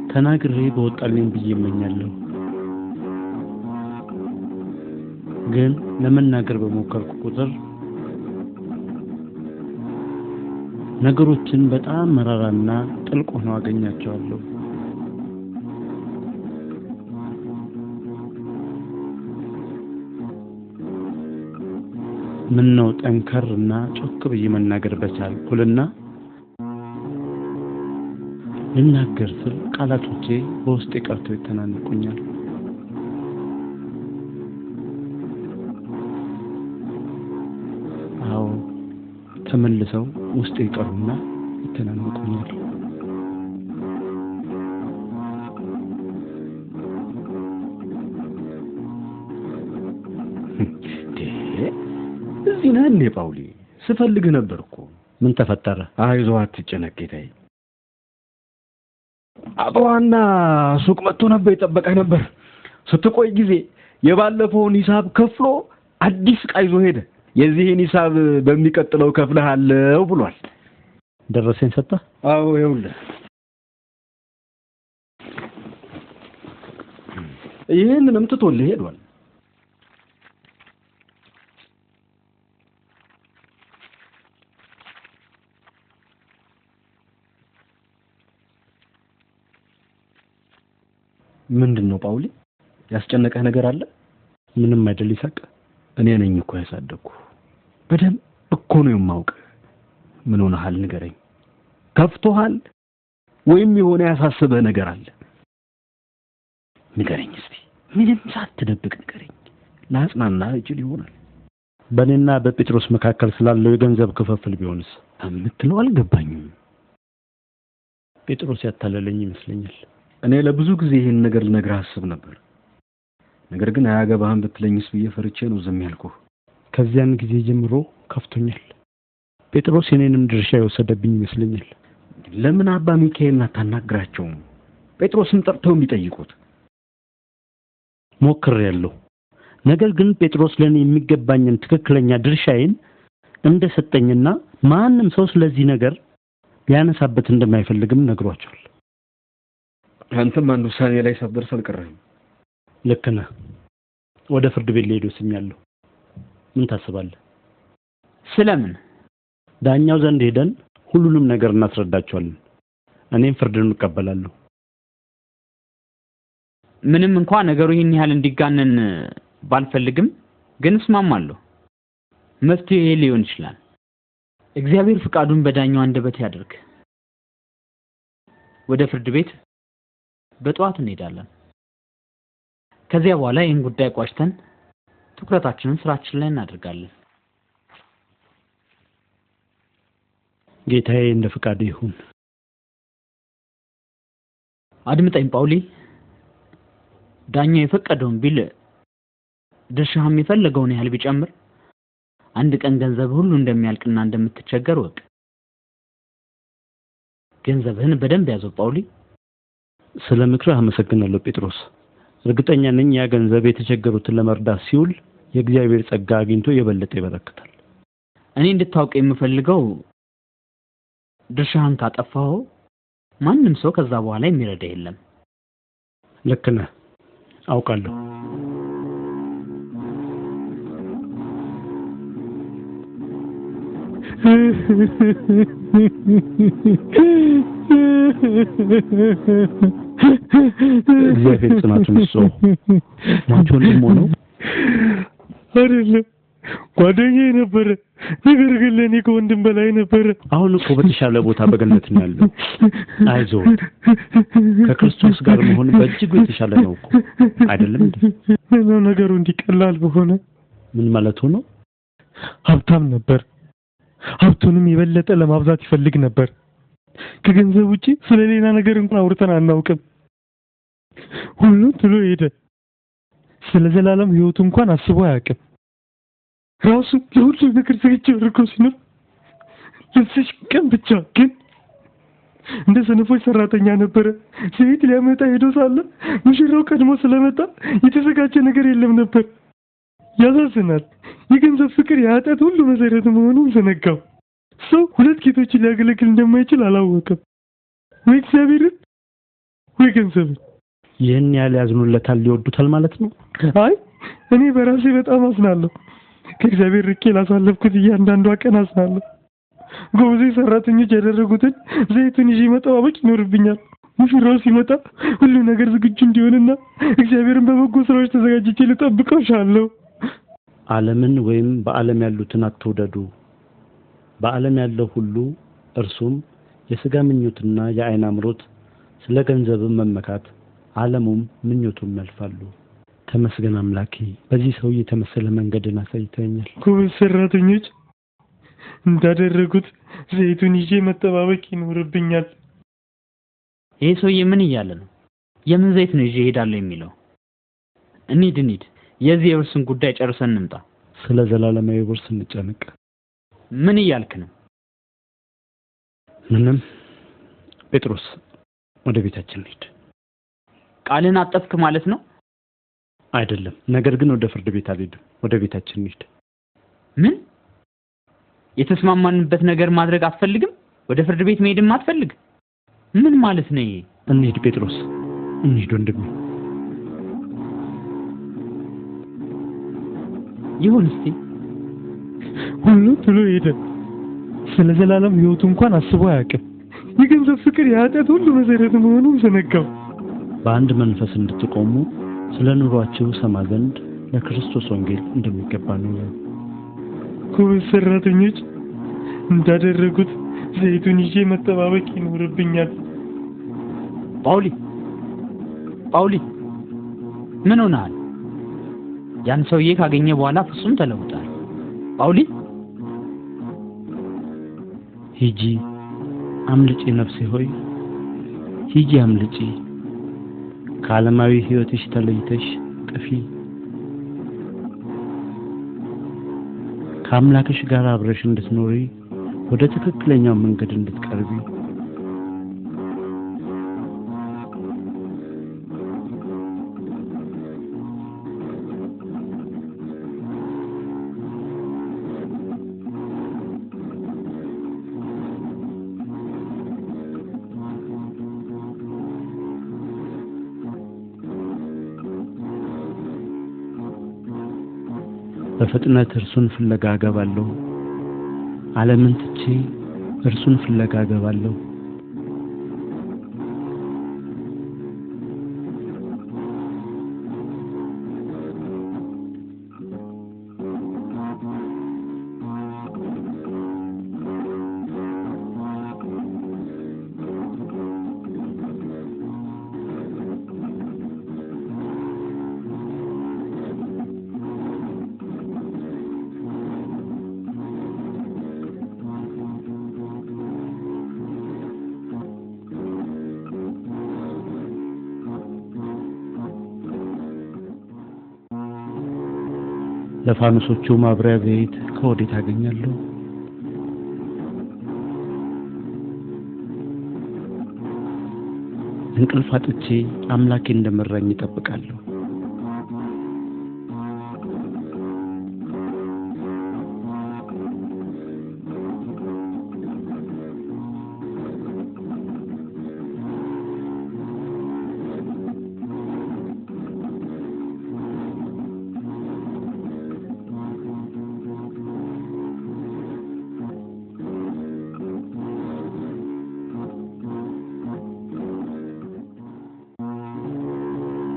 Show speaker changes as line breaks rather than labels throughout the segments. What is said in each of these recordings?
ተናግሬ በወጣልኝ ብዬ እመኛለሁ። ግን ለመናገር በሞከርኩ ቁጥር ነገሮችን በጣም መራራና ጥልቅ ሆነው አገኛቸዋለሁ። ምን ነው ጠንከርና ጮክ ብዬ መናገር በቻልኩልና ልናገር ስል ቃላቶቼ በውስጤ ቀርተው ይተናነቁኛል። አዎ ተመልሰው ውስጤ ይቀሩና ይተናነቁኛል።
እዚህ ነህ እንዴ ጳውሊ? ስፈልግህ ነበርኩ።
ምን ተፈጠረ?
አይዞህ አትጨነቅ ጌታዬ። አባዋና ሱቅ መጥቶ ነበር የጠበቀህ ነበር። ስትቆይ ጊዜ የባለፈውን ሂሳብ ከፍሎ አዲስ ዕቃ ይዞ ሄደ። የዚህን ሂሳብ በሚቀጥለው ከፍለሃለው ብሏል።
ደረሰኝ ሰጣ?
አዎ ይኸውልህ። ይሄንንም ትቶልህ ሄዷል። ምንድነው ጳውሊ? ያስጨነቀህ ነገር አለ?
ምንም አይደል ይሳቅ።
እኔ ነኝ እኮ ያሳደግኩ። በደንብ እኮ ነው የማውቅ። ምን ሆነሃል ንገረኝ። ከፍቶሃል ወይም የሆነ ያሳሰበህ ነገር አለ? ንገረኝ እስቲ። ምንም ሳትደብቅ ንገረኝ። ላጽናና እችል ይሆናል።
በእኔና በጴጥሮስ መካከል ስላለው የገንዘብ ክፍፍል ቢሆንስ?
የምትለው አልገባኝም።
ጴጥሮስ ያታለለኝ ይመስለኛል።
እኔ ለብዙ ጊዜ ይሄን ነገር ልነግርህ አስብ ነበር። ነገር ግን አያገባህም ብትለኝስ ብዬ ፈርቼ ነው ዝም ያልኩህ።
ከዚያን ጊዜ ጀምሮ ከፍቶኛል። ጴጥሮስ የኔንም ድርሻ የወሰደብኝ ይመስለኛል።
ለምን አባ ሚካኤልን አታናግራቸውም? ጴጥሮስን ጠርተው የሚጠይቁት።
ሞክሬያለሁ። ነገር ግን ጴጥሮስ ለኔ የሚገባኝን ትክክለኛ ድርሻዬን እንደሰጠኝና ማንም ሰው ስለዚህ ነገር ሊያነሳበት እንደማይፈልግም ነግሯቸዋል።
አንተም አንድ ውሳኔ ላይ ሳትደርስ አልቀረህም።
ልክ ነህ። ወደ ፍርድ ቤት ልሄድ ወስኛለሁ። ምን ታስባለህ?
ስለምን?
ዳኛው ዘንድ ሄደን ሁሉንም ነገር እናስረዳቸዋለን። እኔም ፍርድን እቀበላለሁ።
ምንም እንኳን ነገሩ ይህን ያህል እንዲጋነን ባልፈልግም ግን እስማማለሁ። መፍትሄ ሊሆን ይችላል። እግዚአብሔር ፍቃዱን በዳኛው አንደበት ያድርግ። ወደ ፍርድ ቤት በጠዋት እንሄዳለን። ከዚያ በኋላ ይህን ጉዳይ ቋጭተን ትኩረታችንን ስራችን ላይ እናደርጋለን።
ጌታዬ እንደ ፍቃዱ ይሁን።
አድምጠኝ ጳውሊ። ዳኛው የፈቀደውን ቢል ድርሻህም የፈለገውን ያህል ቢጨምር አንድ ቀን ገንዘብ ሁሉ እንደሚያልቅና እንደምትቸገር ወቅ። ገንዘብህን በደንብ ያዘው ጳውሊ።
ስለ ምክርህ አመሰግናለሁ ጴጥሮስ። እርግጠኛ ነኝ ያ ገንዘብ የተቸገሩትን ለመርዳት ሲውል የእግዚአብሔር ጸጋ አግኝቶ የበለጠ ይበረክታል።
እኔ እንድታውቅ የምፈልገው ድርሻህን ካጠፋው ማንም ሰው ከዛ በኋላ የሚረዳ የለም።
ልክ ነህ፣ አውቃለሁ። እግዚአብሔር ጽናቱን ይስጠው። ሟች ወንድም ሆኖ
አይደለም ጓደኛዬ ነበረ። ነገር ግን ለኔ ከወንድም በላይ ነበረ።
አሁን እኮ በተሻለ ቦታ በገነት ነው ያለው። አይዞህ፣ ከክርስቶስ ጋር መሆን በእጅጉ የተሻለ ነው እኮ አይደለም እንዴ?
ነው ነገሩ እንዲቀላል በሆነ።
ምን ማለት ነው?
ሀብታም ነበር። ሀብቱንም የበለጠ ለማብዛት ይፈልግ ነበር። ከገንዘብ ውጪ ስለሌላ ነገር እንኳን አውርተን አናውቅም። ሁሉም ጥሎ ሄደ። ስለ ዘላለም ህይወቱ እንኳን አስቦ አያውቅም። ራሱ ለሁሉ ነገር ዝግጁ አድርጎ ሲኖር ለዚህ ቀን ብቻ ግን እንደ ሰነፎች ሰራተኛ ነበረ። ዘይት ሊያመጣ ሄዶ ሳለ ሙሽራው ቀድሞ ስለመጣ የተዘጋጀ ነገር የለም ነበር። ያሳዝናል። የገንዘብ ፍቅር የኃጢአት ሁሉ መሰረት መሆኑን ዘነጋው። ሰው ሁለት ጌቶችን ሊያገለግል እንደማይችል አላወቀም። ወይ እግዚአብሔርን ወይ የገንዘብ
ይህን ያህል ያዝኑለታል ሊወዱታል ማለት ነው?
አይ እኔ በራሴ በጣም አዝናለሁ። ከእግዚአብሔር ርቄ ላሳለፍኩት እያንዳንዷ ቀን አዝናለሁ። ጎበዜ ሰራተኞች ያደረጉትን ዘይቱን ይዤ መጠባበቅ ይኖርብኛል። ሙሽራው ሲመጣ ሁሉ ነገር ዝግጁ እንዲሆንና እግዚአብሔርን በበጎ ስራዎች ተዘጋጅቼ ልጠብቀው እሻለሁ።
ዓለምን ወይም በዓለም ያሉትን አትውደዱ። በዓለም ያለው ሁሉ እርሱም የሥጋ ምኞትና የዓይን አምሮት፣ ስለ ገንዘብም መመካት፣ ዓለሙም ምኞቱም ያልፋሉ። ተመስገን አምላኬ፣ በዚህ ሰው የተመሰለ መንገድን አሳይተኛል።
ጎበዝ ሰራተኞች እንዳደረጉት ዘይቱን ይዤ መጠባበቅ ይኖርብኛል።
ይሄ ሰውዬ ምን እያለ ነው? የምን ዘይት ነው ይዤ እሄዳለሁ የሚለው? እንሂድ። የዚህ የውርስን ጉዳይ ጨርሰን እንምጣ።
ስለ ዘላለማዊ ውርስ እንጨነቅ።
ምን እያልክ ነው?
ምንም። ጴጥሮስ ወደ ቤታችን እንሂድ።
ቃልን አጠፍክ ማለት ነው?
አይደለም፣ ነገር ግን ወደ ፍርድ ቤት አልሄድም። ወደ ቤታችን እንሂድ።
ምን? የተስማማንበት ነገር ማድረግ አትፈልግም? ወደ ፍርድ ቤት መሄድም አትፈልግ? ምን ማለት ነው ይሄ?
እንሂድ ጴጥሮስ፣ እንሂድ ወንድሜ።
ይሁን እስቲ።
ሁሉ ጥሎ ሄደ። ስለ ዘላለም ህይወቱ እንኳን አስቦ አያውቅም። የገንዘብ ፍቅር የኃጢአት ሁሉ መሰረት መሆኑን ዘነጋው።
በአንድ መንፈስ እንድትቆሙ ስለ ኑሯችሁ ሰማ ዘንድ ለክርስቶስ ወንጌል እንደሚገባ ነው።
ጎበዝ ሰራተኞች እንዳደረጉት ዘይቱን ይዤ መጠባበቅ ይኖርብኛል።
ጳውሊ ምን ሆነሃል? ያን ሰውዬ ካገኘ በኋላ ፍጹም ተለውጣል። ጳውሊ
ሂጂ አምልጪ፣ ነፍሴ ሆይ ሂጂ አምልጪ፣ ከዓለማዊ ህይወትሽ ተለይተሽ ጥፊ፣ ከአምላክሽ ጋር አብረሽ እንድትኖሪ ወደ ትክክለኛው መንገድ እንድትቀርቢ። በፍጥነት እርሱን ፍለጋ እገባለሁ። ዓለምን ትቼ እርሱን ፍለጋ እገባለሁ። ለፋኖሶቹ ማብሪያ ዘይት ከወዴት አገኛለሁ? እንቅልፍ አጥቼ አምላኬ እንደመራኝ እጠብቃለሁ።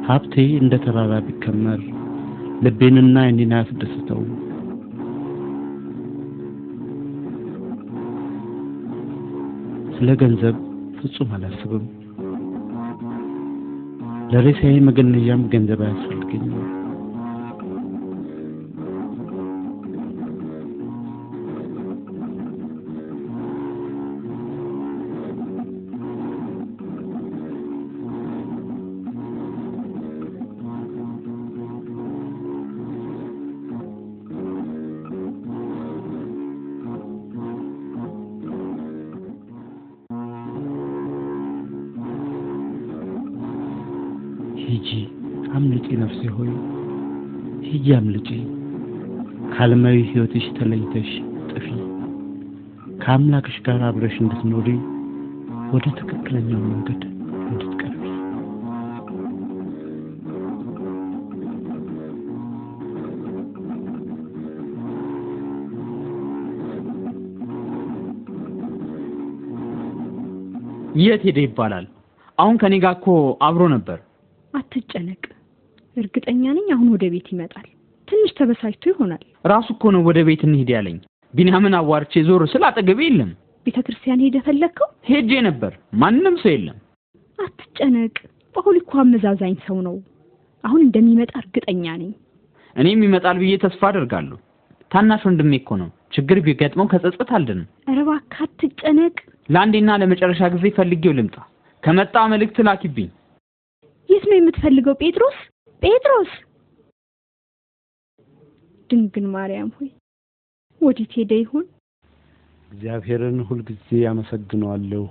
ሀብቴ እንደ ተራራ ቢከመር ልቤንና ዓይኔን አያስደስተው። ስለ ገንዘብ ፍጹም አላስብም። ለሬሳዬ መገነዣም ገንዘብ አያስፈልገኝም። ሂጂ አምልጪ፣ ነፍሴ ሆይ ሂጂ አምልጪ፣ ከዓለማዊ ሕይወትሽ ተለይተሽ ጥፊ፣ ከአምላክሽ ጋር አብረሽ እንድትኖሪ ወደ ትክክለኛው መንገድ እንድትቀርቢ።
የት ሄደ ይባላል? አሁን ከኔ ጋር እኮ አብሮ ነበር።
አትጨነቅ፣ እርግጠኛ ነኝ አሁን ወደ ቤት ይመጣል። ትንሽ ተበሳጭቶ ይሆናል።
ራሱ እኮ ነው ወደ ቤት እንሂድ ያለኝ። ቢንያምን አዋርቼ ዞር ስለ አጠገቤ የለም።
ቤተክርስቲያን ሄደ ፈለከው?
ሄጄ ነበር፣ ማንንም ሰው የለም።
አትጨነቅ፣ ጳውሊ እኮ አመዛዛኝ ሰው ነው። አሁን እንደሚመጣ እርግጠኛ ነኝ።
እኔም ይመጣል ብዬ ተስፋ አደርጋለሁ። ታናሽ ወንድሜ እኮ ነው። ችግር ቢገጥመው ከጸጸት አልደንም።
ኧረ እባክህ አትጨነቅ።
ለአንዴና ለመጨረሻ ጊዜ ፈልጌው ልምጣ። ከመጣ መልእክት ላኪብኝ።
የት ነው የምትፈልገው? ጴጥሮስ ጴጥሮስ! ድንግል ማርያም ሆይ ወዴት ሄደ ይሆን?
እግዚአብሔርን ሁልጊዜ አመሰግነዋለሁ፣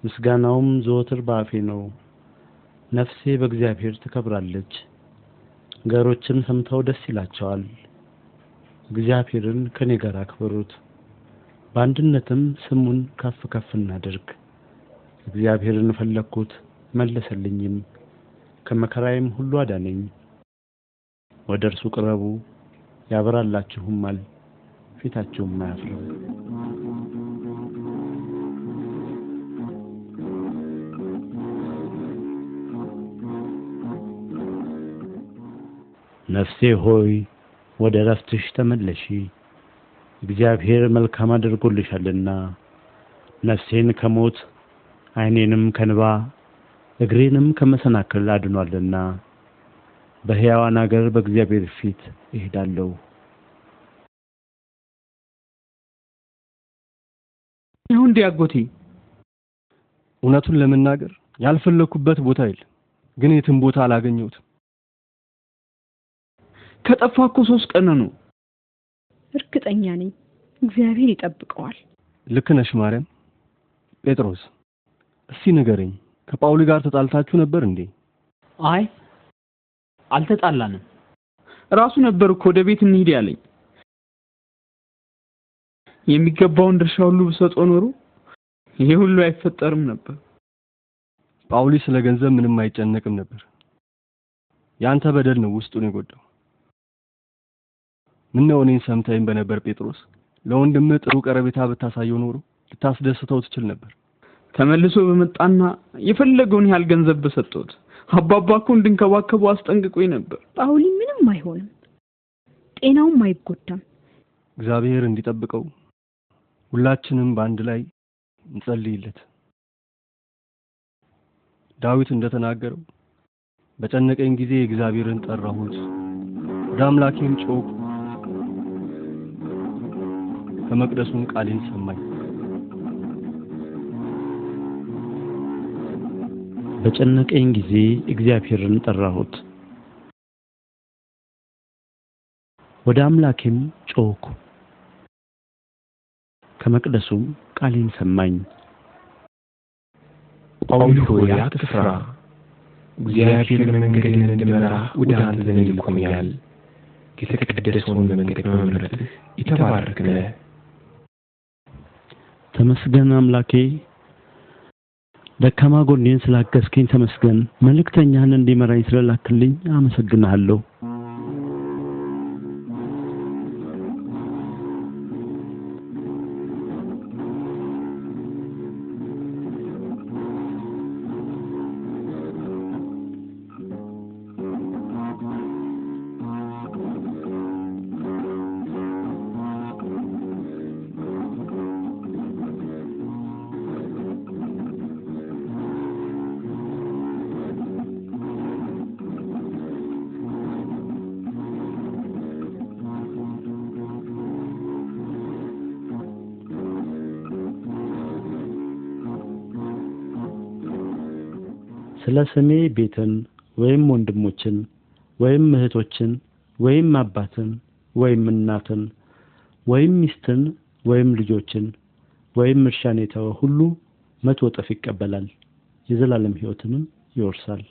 ምስጋናውም ዘወትር በአፌ ነው። ነፍሴ በእግዚአብሔር ትከብራለች፣ ገሮችም ሰምተው ደስ ይላቸዋል። እግዚአብሔርን ከኔ ጋር አክብሩት፣ በአንድነትም ስሙን ከፍ ከፍ እናድርግ። እግዚአብሔርን ፈለግኩት መለሰልኝም፣ ከመከራዬም ሁሉ አዳነኝ። ወደ እርሱ ቅረቡ ያበራላችሁማል፣ ፊታችሁም አያፍርም። ነፍሴ ሆይ ወደ ረፍትሽ ተመለሺ፣ እግዚአብሔር መልካም አድርጎልሻልና። ነፍሴን ከሞት ዓይኔንም ከንባ እግሬንም ከመሰናክል አድኗልና። በሕያዋን አገር በእግዚአብሔር ፊት እሄዳለሁ።
አሁን ዲያጎቴ
እውነቱን ለመናገር ያልፈለኩበት ቦታ የለም፣ ግን የትም ቦታ አላገኘሁትም።
ከጠፋ እኮ 3 ቀን ነው።
እርግጠኛ ነኝ እግዚአብሔር ይጠብቀዋል።
ልክ ነሽ ማርያም። ጴጥሮስ እስቲ ንገረኝ፣ ከጳውሊ ጋር ተጣልታችሁ ነበር እንዴ?
አይ አልተጣላንም። ራሱ ነበር እኮ ወደ ቤት እንሂድ ያለኝ። የሚገባውን ድርሻ ሁሉ ብሰጠው ኖሮ ይሄ ሁሉ አይፈጠርም ነበር።
ጳውሊ ስለ ገንዘብ ምንም አይጨነቅም ነበር። ያንተ በደል ነው ውስጡን የጎዳው። ምነው እኔን ሰምተኸኝ በነበር ጴጥሮስ፣ ለወንድምህ ጥሩ ቀረቤታ ብታሳየው ኖሮ ልታስደስተው ትችል ነበር።
ተመልሶ በመጣና የፈለገውን ያህል ገንዘብ በሰጠሁት አባባ እኮ እንድንከባከበው አስጠንቅቆኝ ነበር።
ጳውሊ ምንም አይሆንም፣ ጤናውም አይጎዳም።
እግዚአብሔር እንዲጠብቀው ሁላችንም በአንድ ላይ እንጸልይለት። ዳዊት እንደተናገረው በጨነቀኝ ጊዜ እግዚአብሔርን ጠራሁት፣ ወደ አምላኬም ጮኽኩ፣ ከመቅደሱም ቃሌን ሰማኝ።
በጨነቀኝ ጊዜ እግዚአብሔርን ጠራሁት፣ ወደ አምላኬም ጮኽኩ፣ ከመቅደሱም ቃሌን ሰማኝ።
ጳውሊ ሆይ አትፍራ፣ እግዚአብሔር መንገድህን እንዲመራ ወደ አንተ ዘንድ ልኮኛል። የተቀደሰውን መንገድ በመምረጥህ የተባረክ ነህ።
ተመስገን አምላኬ፣ ደካማ ጎኔን ስላገዝከኝ ተመስገን። መልእክተኛህን እንዲመራኝ ስለላክልኝ አመሰግናለሁ። ስለ ስሜ ቤትን ወይም ወንድሞችን ወይም እህቶችን ወይም አባትን ወይም እናትን ወይም ሚስትን ወይም ልጆችን ወይም እርሻን የተወ ሁሉ 100 እጥፍ ይቀበላል፣ የዘላለም ሕይወትንም ይወርሳል።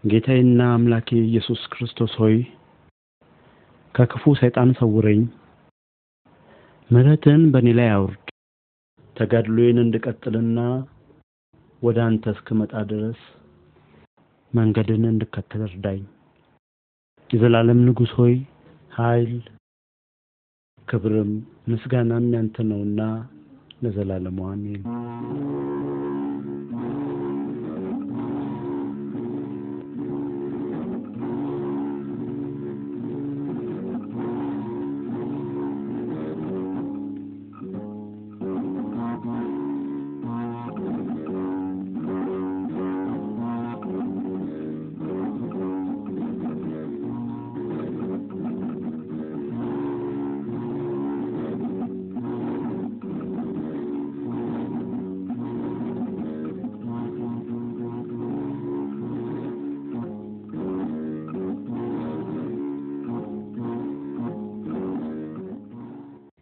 ጌታዬና አምላኬ ኢየሱስ ክርስቶስ ሆይ ከክፉ ሰይጣን ሰውረኝ። ምሕረትን በእኔ ላይ አውርድ። ተጋድሎዬን እንድቀጥልና ወደ አንተ እስክመጣ ድረስ መንገድን እንድከተል እርዳኝ። የዘላለም ንጉሥ ሆይ ኃይል፣ ክብርም ምስጋናም ያንተ ነውና ለዘላለሙ አሜን።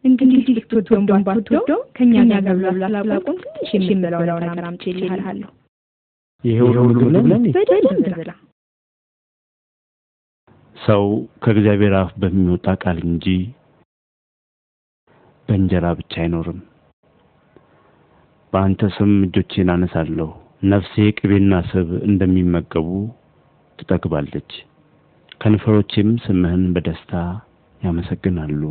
እንግዲህ ልትወደው ባትወደው ከኛ ጋር ብላላቁን ትንሽ የሚመላው ነገር አምጪልሃለሁ።
ይሄው ሁሉ ብለን
በደንብ ብላ።
ሰው ከእግዚአብሔር አፍ በሚወጣ ቃል እንጂ በእንጀራ ብቻ አይኖርም። በአንተ ስም እጆቼን አነሳለሁ። ነፍሴ ቅቤና ስብ እንደሚመገቡ ትጠግባለች። ከንፈሮቼም ስምህን በደስታ ያመሰግናሉ።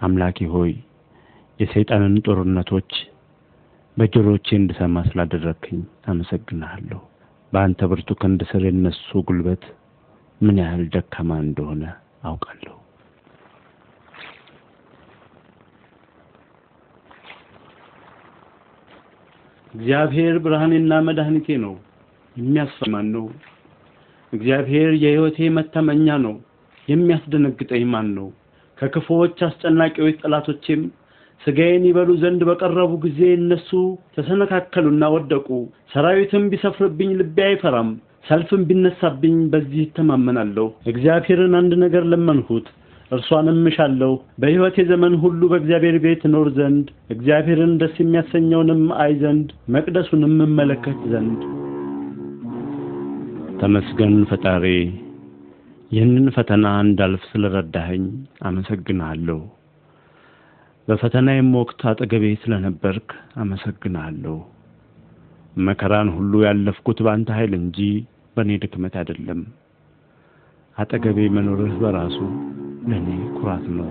አምላኬ ሆይ የሰይጣንን ጦርነቶች በጆሮቼ እንድሰማ ስላደረክኝ አመሰግናለሁ። በአንተ ብርቱ ክንድ ስር የነሱ ጉልበት ምን ያህል ደካማ እንደሆነ አውቃለሁ። እግዚአብሔር ብርሃኔና መድኃኒቴ ነው፣ የሚያስፈማን ነው። እግዚአብሔር የሕይወቴ መተመኛ ነው፣ የሚያስደነግጠኝ ማን ነው? ከክፉዎች አስጨናቂዎች ጠላቶቼም ስጋዬን ይበሉ ዘንድ በቀረቡ ጊዜ እነሱ ተሰነካከሉና ወደቁ። ሰራዊትም ቢሰፍርብኝ ልቤ አይፈራም፣ ሰልፍም ቢነሳብኝ በዚህ እተማመናለሁ። እግዚአብሔርን አንድ ነገር ለመንሁት፣ እርሷንም እሻለሁ፣ በሕይወቴ ዘመን ሁሉ በእግዚአብሔር ቤት እኖር ዘንድ፣ እግዚአብሔርን ደስ የሚያሰኘውንም አይ ዘንድ፣ መቅደሱንም እመለከት ዘንድ። ተመስገን ፈጣሪ፣ ይህንን ፈተና እንዳልፍ ስለረዳኸኝ አመሰግናለሁ። በፈተናዬም ወቅት አጠገቤ ስለነበርክ አመሰግናለሁ። መከራን ሁሉ ያለፍኩት ባንተ ኃይል እንጂ በኔ ድክመት አይደለም። አጠገቤ መኖርህ በራሱ ለኔ ኩራት ነው።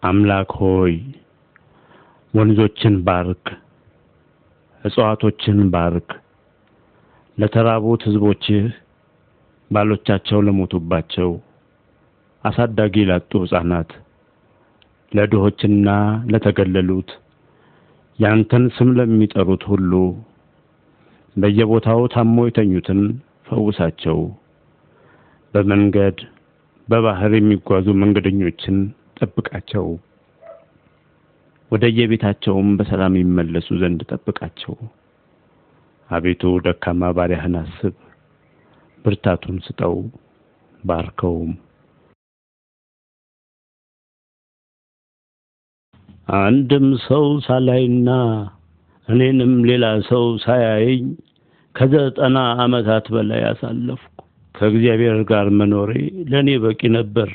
አምላክ ሆይ ወንዞችን ባርክ፣ እጽዋቶችን ባርክ። ለተራቡት ሕዝቦችህ፣ ባሎቻቸው ለሞቱባቸው፣ አሳዳጊ ላጡ ሕፃናት፣ ለድሆችና ለተገለሉት፣ ያንተን ስም ለሚጠሩት ሁሉ፣ በየቦታው ታመው የተኙትን ፈውሳቸው። በመንገድ በባህር የሚጓዙ መንገደኞችን ጠብቃቸው። ወደየቤታቸውም በሰላም ይመለሱ ዘንድ ጠብቃቸው። አቤቱ ደካማ ባሪያህን አስብ፣ ብርታቱን ስጠው፣ ባርከውም። አንድም ሰው ሳላይና እኔንም ሌላ ሰው ሳያየኝ ከ90 ዓመታት በላይ አሳለፍኩ። ከእግዚአብሔር ጋር መኖሬ ለኔ በቂ ነበር።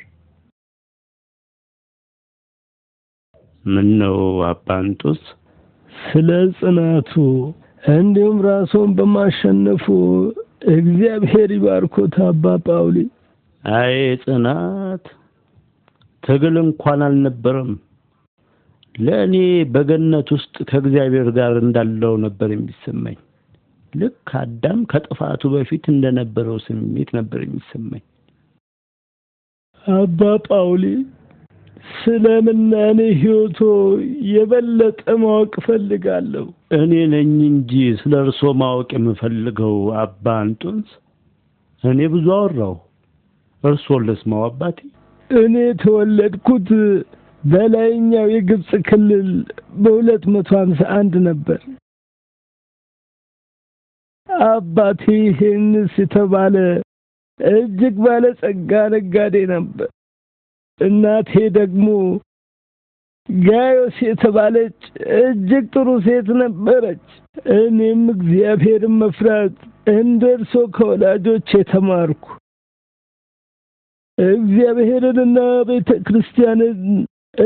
ምን ነው አባ እንጦንስ?
ስለ ጽናቱ እንዲሁም ራሱን በማሸነፉ እግዚአብሔር ይባርኮት አባ ጳውሊ።
አይ ጽናት! ትግል እንኳን አልነበረም። ለኔ በገነት ውስጥ ከእግዚአብሔር ጋር እንዳለው ነበር የሚሰማኝ። ልክ አዳም ከጥፋቱ በፊት እንደነበረው ስሜት ነበር የሚሰማኝ።
አባ ጳውሊ ስለምናኔ ሕይወቶ የበለጠ ማወቅ ፈልጋለሁ።
እኔ ነኝ እንጂ ስለ እርሶ ማወቅ የምፈልገው አባ እንጦንስ። እኔ ብዙ አወራሁ፣ እርሶን ልስማው አባቴ።
እኔ ተወለድኩት በላይኛው የግብጽ ክልል በ251 ነበር። አባቴ ሄንስ የተባለ እጅግ ባለጸጋ ነጋዴ ነበር። እናቴ ደግሞ ጋዮስ የተባለች እጅግ ጥሩ ሴት ነበረች። እኔም እግዚአብሔርን መፍራት እንደርሶ ከወላጆቼ ተማርኩ። እግዚአብሔርንና ቤተ ክርስቲያንን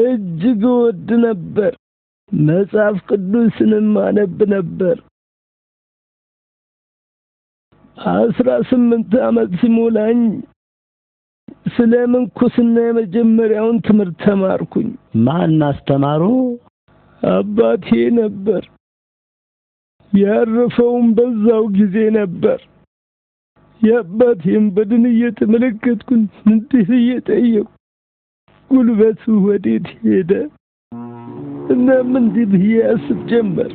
እጅግ ወድ ነበር። መጽሐፍ ቅዱስንም አነብ ነበር። 18 ዓመት ሲሞላኝ ስለ ምንኩስና የመጀመሪያውን ትምህርት ተማርኩኝ።
ማን አስተማሩ?
አባቴ ነበር። ያረፈውም በዛው ጊዜ ነበር። የአባቴን በድን እየተመለከትኩኝ እንዲህ እየጠየቁ ጉልበቱ ወዴት ሄደ? እናም እንዲህ ብዬ አስብ ጀመር።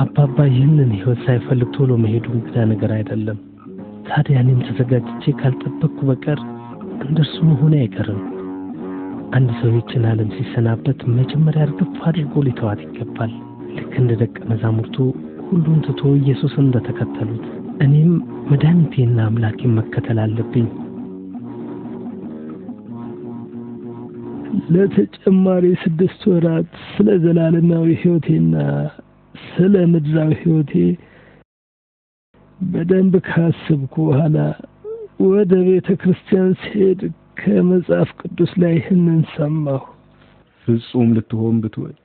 አባባ ይህንን ሕይወት ሳይፈልግ ቶሎ መሄዱ እንግዳ ነገር አይደለም። ታዲያ እኔም ተዘጋጅቼ ካልጠበቅኩ በቀር እንደርሱ መሆኔ አይቀርም። አንድ ሰው ይህችን ዓለም ሲሰናበት መጀመሪያ እርግፍ አድርጎ ሊተዋት ይገባል። ልክ እንደ ደቀ መዛሙርቱ ሁሉን ትቶ ኢየሱስን እንደተከተሉት እኔም መድኃኒቴና አምላኬን መከተል አለብኝ።
ለተጨማሪ 6 ወራት ስለ ዘላለማዊ ሕይወቴና ስለ ምድራዊ ሕይወቴ በደንብ ካሰብኩ በኋላ ወደ ቤተ ክርስቲያን ስሄድ ከመጽሐፍ ቅዱስ ላይ ይህንን ሰማሁ።
ፍጹም ልትሆን ብትወድ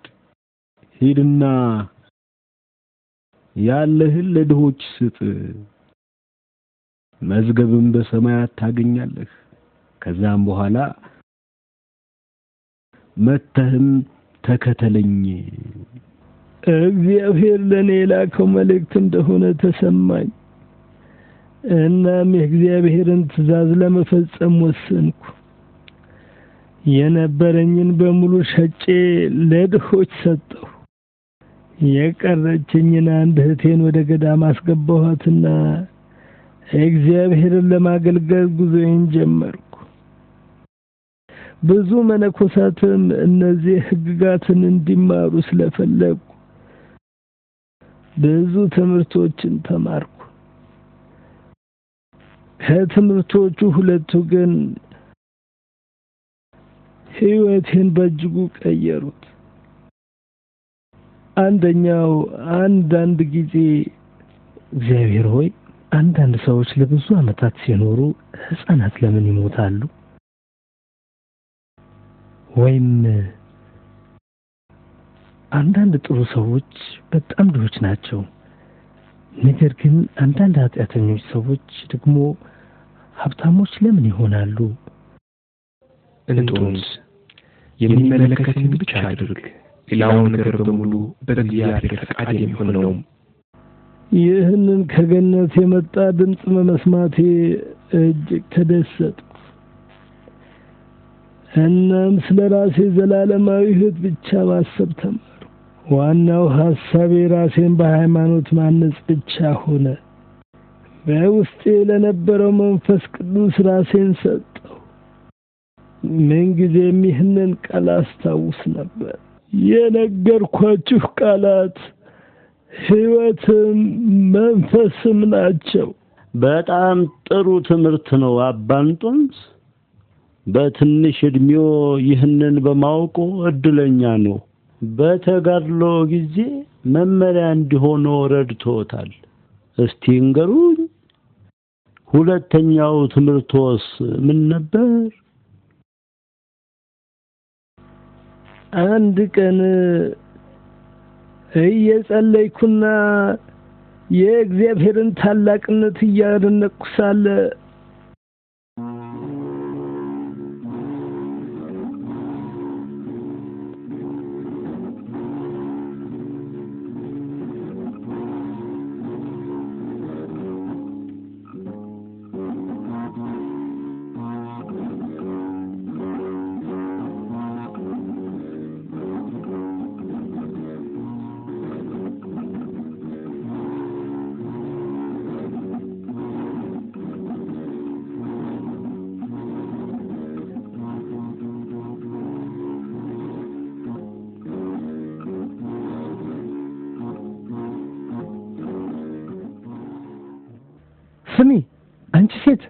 ሂድና ያለህን ለድሆች ስጥ፣ መዝገብም በሰማያት ታገኛለህ። ከዛም በኋላ መተህም ተከተለኝ።
እግዚአብሔር ለኔ የላከው መልእክት እንደሆነ ተሰማኝ። እናም የእግዚአብሔርን ትእዛዝ ለመፈጸም ወሰንኩ። የነበረኝን በሙሉ ሸጬ ለድሆች ሰጠሁ። የቀረችኝን አንድ እህቴን ወደ ገዳም አስገባኋትና እግዚአብሔርን ለማገልገል ጉዞዬን ጀመርኩ። ብዙ መነኮሳትም እነዚህ ሕግጋትን እንዲማሩ ስለፈለጉ ብዙ ትምህርቶችን ተማርኩ። ከትምህርቶቹ 2ቱ ግን ሕይወቴን በእጅጉ ቀየሩት። አንደኛው አንዳንድ ጊዜ
እግዚአብሔር ሆይ አንዳንድ ሰዎች ለብዙ ዓመታት ሲኖሩ ሕፃናት ለምን ይሞታሉ? ወይም አንዳንድ ጥሩ ሰዎች በጣም ድሆች ናቸው፣ ነገር ግን አንዳንድ ኃጢአተኞች ሰዎች ደግሞ ሀብታሞች ለምን ይሆናሉ?
እንጦንስ የሚመለከትን ብቻ አድርግ፣ ሌላውን ነገር በሙሉ በእግዚአብሔር ፈቃድ የሚሆን ነው።
ይህንን ከገነት የመጣ ድምፅ በመስማቴ እጅግ ተደሰትኩ። እናም ስለ ራሴ ዘላለማዊ ሕይወት ብቻ ማሰብ ተማርኩ። ዋናው ሐሳቤ ራሴን በሃይማኖት ማነጽ ብቻ ሆነ። በውስጤ ለነበረው መንፈስ ቅዱስ ራሴን ሰጠው። ምንጊዜም ይህንን ቃል አስታውስ ነበር። የነገርኳችሁ ቃላት ሕይወትም መንፈስም ናቸው።
በጣም ጥሩ ትምህርት ነው አባ እንጦንስ። በትንሽ እድሜው ይህንን በማወቁ እድለኛ ነው። በተጋድሎ ጊዜ መመሪያ እንዲሆኑ ረድቶታል። እስቲ እንገሩኝ፣ ሁለተኛው ትምህርቶስ ምን ነበር?
አንድ ቀን እየጸለይኩና የእግዚአብሔርን ታላቅነት እያደነቅኩ ሳለ
ስሚ አንቺ ሴት፣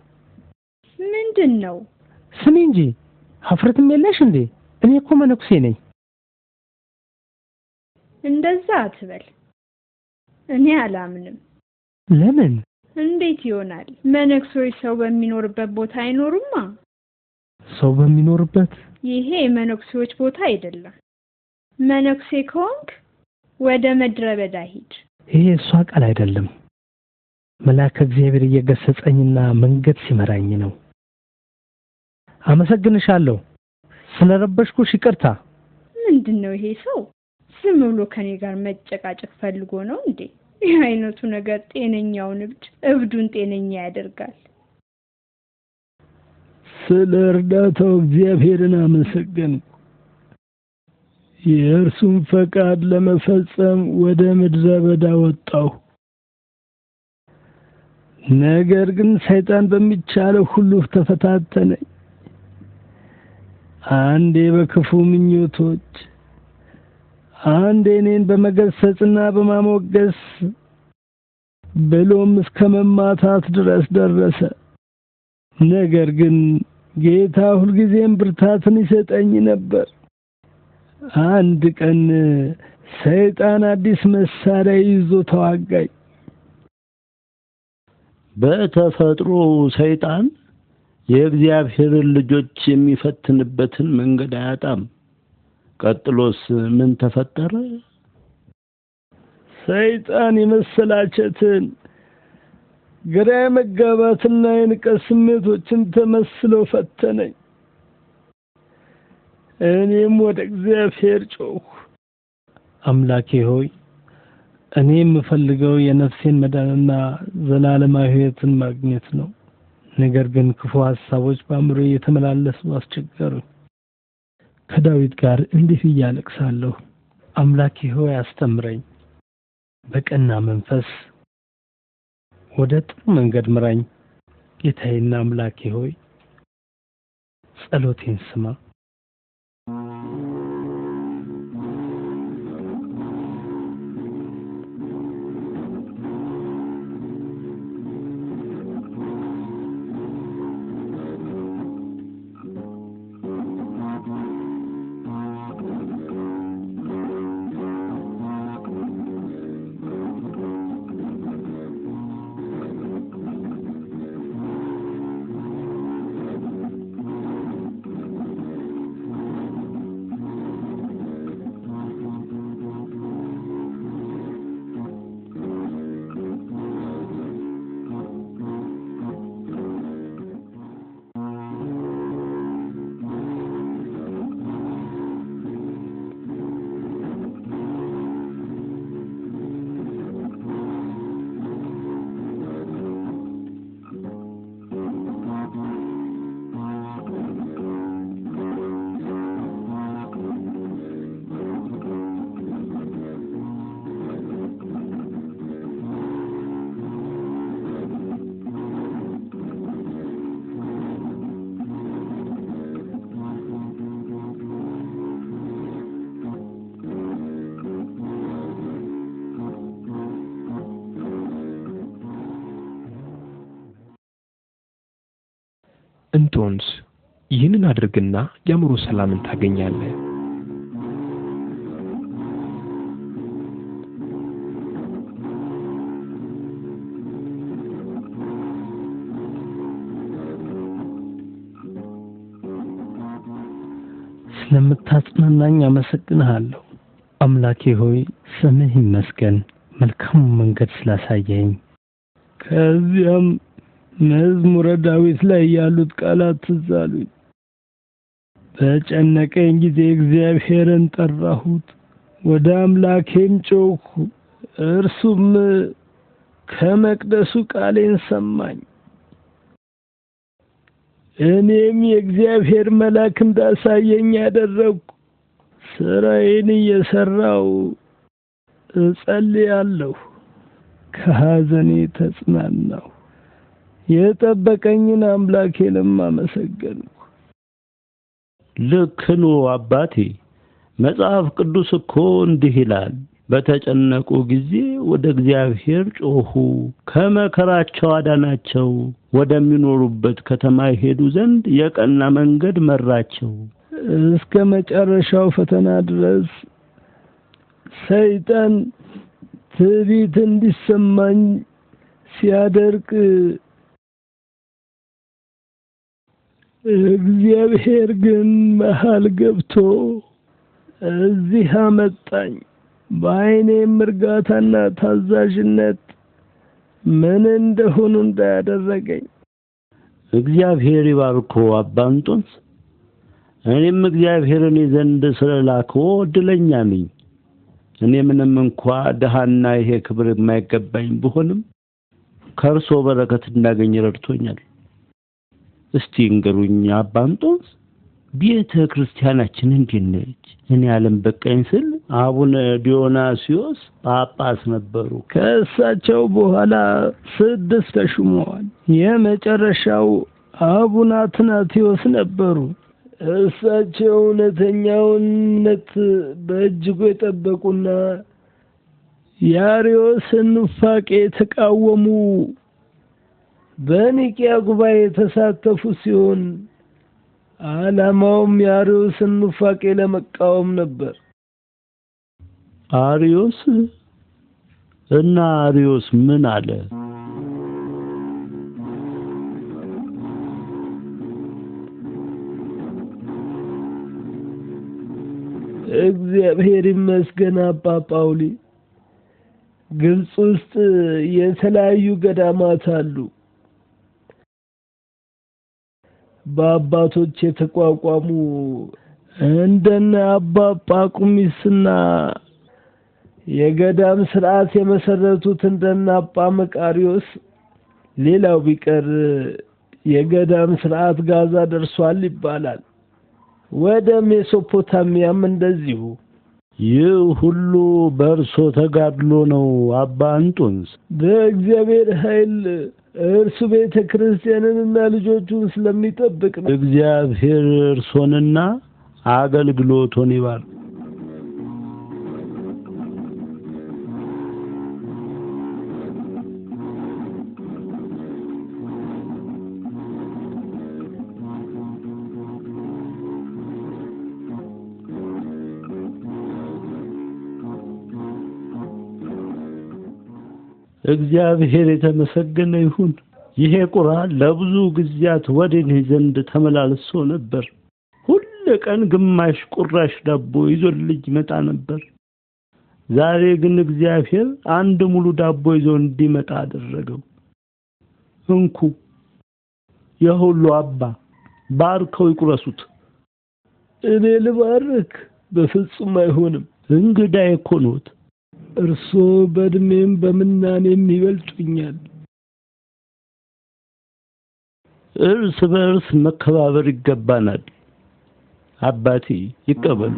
ምንድነው?
ስሚ እንጂ ሀፍረትም የለሽ እንዴ? እኔ እኮ መነኩሴ ነኝ።
እንደዛ አትበል። እኔ አላምንም።
ለምን?
እንዴት ይሆናል? መነኩሴዎች ሰው በሚኖርበት ቦታ አይኖሩማ።
ሰው በሚኖርበት?
ይሄ የመነኩሴዎች ቦታ አይደለም። መነኩሴ ከሆንክ ወደ ምድረ በዳ ሂድ።
ይሄ እሷ ቃል አይደለም። መልአከ እግዚአብሔር እየገሰጸኝና መንገድ ሲመራኝ ነው። አመሰግንሻለሁ። ስለረበሽኩሽ ይቅርታ።
ምንድነው ይሄ ሰው? ዝም ብሎ ከኔ ጋር መጨቃጨቅ ፈልጎ ነው እንዴ? ይህ አይነቱ ነገር ጤነኛውን እብዱን ጤነኛ ያደርጋል።
ስለ እርዳታው እግዚአብሔርን አመሰገንኩ። የእርሱን ፈቃድ ለመፈጸም ወደ ምድረ በዳ ወጣሁ። ነገር ግን ሰይጣን በሚቻለው ሁሉ ተፈታተነኝ። አንዴ በክፉ ምኞቶች፣ አንዴ እኔን በመገሰጽና በማሞገስ ብሎም እስከ መማታት ድረስ ደረሰ። ነገር ግን ጌታ ሁልጊዜም ብርታትን ይሰጠኝ ነበር። አንድ ቀን ሰይጣን አዲስ መሳሪያ ይዞ ተዋጋኝ።
በተፈጥሮ ሰይጣን የእግዚአብሔርን ልጆች የሚፈትንበትን መንገድ አያጣም። ቀጥሎስ ምን ተፈጠረ?
ሰይጣን የመሰላቸትን ግራ መጋባትና የንቀት ስሜቶችን ተመስሎ ፈተነኝ። እኔም ወደ እግዚአብሔር ጮኽኩ።
አምላኬ ሆይ እኔ የምፈልገው የነፍሴን መዳንና ዘላለማዊ ሕይወትን ማግኘት ነው። ነገር ግን ክፉ ሐሳቦች በአእምሮዬ የተመላለሱ አስቸገሩኝ። ከዳዊት ጋር እንዲህ እያለቅሳለሁ። አምላኬ ሆይ አስተምረኝ፣ በቀና መንፈስ ወደ ጥሩ መንገድ ምራኝ። ጌታዬና አምላኬ ሆይ ጸሎቴን ስማ።
እንጦንስ ይህንን አድርግና የአእምሮ ሰላምን ታገኛለህ።
ስለምታጽናናኝ አመሰግንሃለሁ። አምላኬ ሆይ ስምህ ይመስገን፣ መልካም መንገድ ስላሳየኝ። ከዚያም መዝሙረ ዳዊት ላይ ያሉት ቃላት ትዝ አሉኝ። በጨነቀኝ ጊዜ እግዚአብሔርን ጠራሁት፣ ወደ አምላኬም ጮኽሁ፣ እርሱም ከመቅደሱ ቃሌን ሰማኝ። እኔም የእግዚአብሔር መልአክ እንዳሳየኝ ያደረግኩ፣ ስራዬን እየሰራው እጸልያለሁ። ከሐዘኔ ተጽናናሁ፣ የጠበቀኝን አምላኬንም አመሰገንኩ።
ልክ ነው አባቴ። መጽሐፍ ቅዱስ እኮ እንዲህ ይላል፣ በተጨነቁ ጊዜ ወደ እግዚአብሔር ጮኹ፣ ከመከራቸው አዳናቸው፣ ወደሚኖሩበት ከተማ ይሄዱ ዘንድ የቀና መንገድ መራቸው።
እስከ መጨረሻው ፈተና ድረስ ሰይጣን ትዕቢት እንዲሰማኝ ሲያደርግ እግዚአብሔር ግን መሃል ገብቶ እዚህ አመጣኝ። በዓይኔም እርጋታና ታዛዥነት ምን እንደሆኑ እንዳያደረገኝ
እግዚአብሔር ይባርኮ አባ እንጦንስ። እኔም እግዚአብሔርን ዘንድ ስለላከው እድለኛ ነኝ። እኔ ምንም እንኳ ደሃና ይሄ ክብር የማይገባኝ ብሆንም ከእርሶ በረከት እንዳገኝ ረድቶኛል። እስቲ እንገሩኝ አባ እንጦንስ፣ ቤተ ክርስቲያናችን እንዴት ነች? እኔ ዓለም በቃኝ ስል አቡነ ዲዮናስዮስ ጳጳስ ነበሩ።
ከእሳቸው በኋላ 6 ተሹመዋል። የመጨረሻው አቡነ አትናቴዎስ ነበሩ። እሳቸው እውነተኛውነት በእጅጉ የጠበቁና የአርዮስን ኑፋቄ የተቃወሙ፣ በኒቅያ ጉባኤ የተሳተፉ ሲሆን ዓላማውም የአርዮስን ኑፋቄ ለመቃወም ነበር።
አርዮስ እና አርዮስ ምን አለ?
እግዚአብሔር ይመስገን አባ ጳውሊ፣ ግብጽ ውስጥ የተለያዩ ገዳማት አሉ። በአባቶች የተቋቋሙ እንደነ አባ ጳቁሚስና የገዳም ስርዓት የመሰረቱት እንደነ አባ መቃሪዮስ፣ ሌላው ቢቀር የገዳም ስርዓት ጋዛ ደርሷል ይባላል። ወደ ሜሶፖታሚያም እንደዚሁ።
ይህ ሁሉ በእርሶ ተጋድሎ ነው አባ እንጦንስ?
በእግዚአብሔር ኃይል እርሱ ቤተ ክርስቲያንንና ልጆቹን ስለሚጠብቅ ነው።
እግዚአብሔር እርሶንና አገልግሎቶን ይባርክ። እግዚአብሔር የተመሰገነ ይሁን። ይሄ ቁርአን ለብዙ ጊዜያት ወደ እኔ ዘንድ ተመላልሶ ነበር። ሁሉ ቀን ግማሽ ቁራሽ ዳቦ ይዞልኝ መጣ ነበር። ዛሬ ግን እግዚአብሔር አንድ ሙሉ ዳቦ ይዞ እንዲመጣ አደረገው። እንኩ የሁሉ አባ ባርከው ይቁረሱት።
እኔ ልባርክ? በፍጹም አይሆንም።
እንግዳዬ እኮ ነዎት።
እርሶ በእድሜም በምናኔም ይበልጡኛል።
እርስ በእርስ መከባበር ይገባናል። አባቴ ይቀበሉ።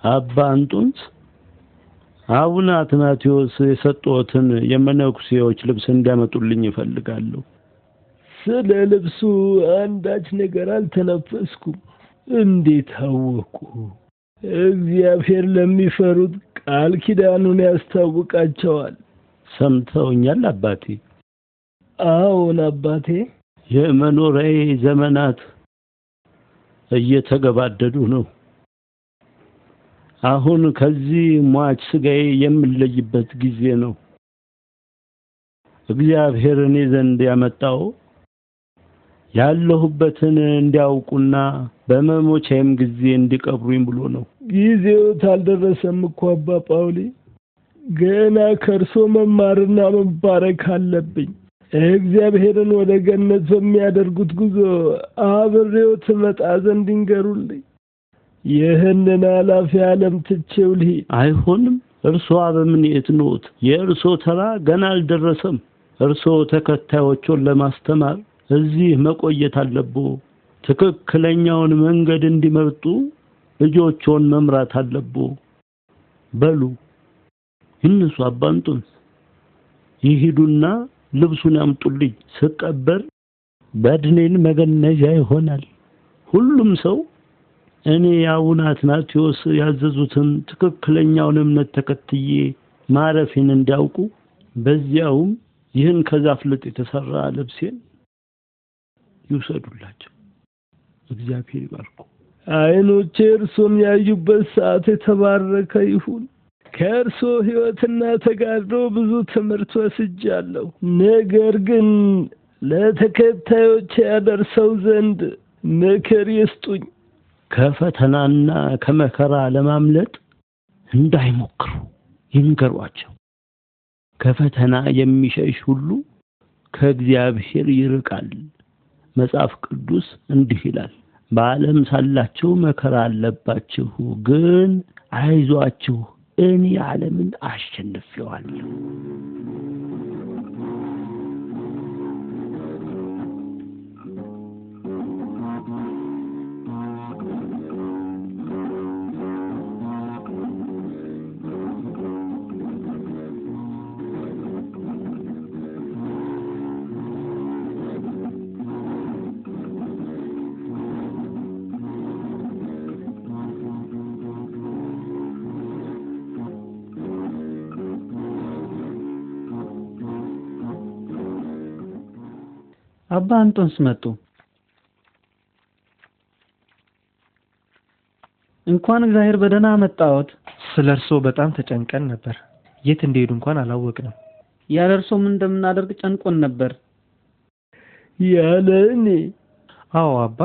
አባ እንጦንስ አቡነ አትናቴዎስ የሰጡትን የመነኩሴዎች ልብስ እንዲያመጡልኝ ይፈልጋሉ።
ስለ ልብሱ አንዳች ነገር አልተነፈስኩም። እንዴት አወቁ? እግዚአብሔር ለሚፈሩት ቃል ኪዳኑን ያስታውቃቸዋል።
ሰምተውኛል አባቴ?
አዎን አባቴ።
የመኖሪያዬ ዘመናት እየተገባደዱ ነው። አሁን ከዚህ ሟች ስጋዬ የምለይበት ጊዜ ነው። እግዚአብሔር እኔ ዘንድ ያመጣው ያለሁበትን እንዲያውቁና በመሞቻዬም ጊዜ እንዲቀብሩኝ ብሎ ነው።
ጊዜው አልደረሰም እኮ አባ ጳውሊ። ገና ከእርሶ መማርና መባረክ አለብኝ። እግዚአብሔርን ወደ ገነት በሚያደርጉት ጉዞ አብሬው ትመጣ ዘንድ ይንገሩልኝ። ይህንን ኃላፊ ዓለም ትቼው ልሂድ።
አይሆንም። እርሶ አበምኔት ኖት። የእርሶ ተራ ገና አልደረሰም። እርሶ ተከታዮቹን ለማስተማር እዚህ መቆየት አለብዎ። ትክክለኛውን መንገድ እንዲመርጡ ልጆቹን መምራት አለብዎ። በሉ ይነሱ አባ እንጦንስ፣ ይሂዱና ልብሱን ያምጡልኝ። ስቀበር በድኔን መገነዣ ይሆናል። ሁሉም ሰው እኔ አቡነ አትናቴዎስ ያዘዙትን ትክክለኛውን እምነት ተከትዬ ማረፌን እንዲያውቁ፣ በዚያውም ይህን ከዛፍ ልጥ የተሰራ ልብሴን ይውሰዱላቸው። እግዚአብሔር ይባርኩ።
አይኖቼ እርሶን ያዩበት ሰዓት የተባረከ ይሁን። ከእርሶ ሕይወትና ተጋድሎ ብዙ ትምህርት ወስጃለሁ። ነገር ግን ለተከታዮች ያደርሰው ዘንድ ምክር ይስጡኝ።
ከፈተናና ከመከራ ለማምለጥ እንዳይሞክሩ ይንገሯቸው። ከፈተና የሚሸሽ ሁሉ ከእግዚአብሔር ይርቃል። መጽሐፍ ቅዱስ እንዲህ ይላል፣ በዓለም ሳላችሁ መከራ አለባችሁ፣ ግን አይዟችሁ እኔ ዓለምን አሸንፌዋለሁ።
አባ እንጦንስ መጡ። እንኳን እግዚአብሔር በደህና መጣዎት።
ስለርሶ በጣም ተጨንቀን ነበር። የት እንደሄዱ እንኳን አላወቅንም።
ያለ እርሶ ምን እንደምናደርግ ጨንቆን ነበር።
ያለ እኔ?
አዎ አባ፣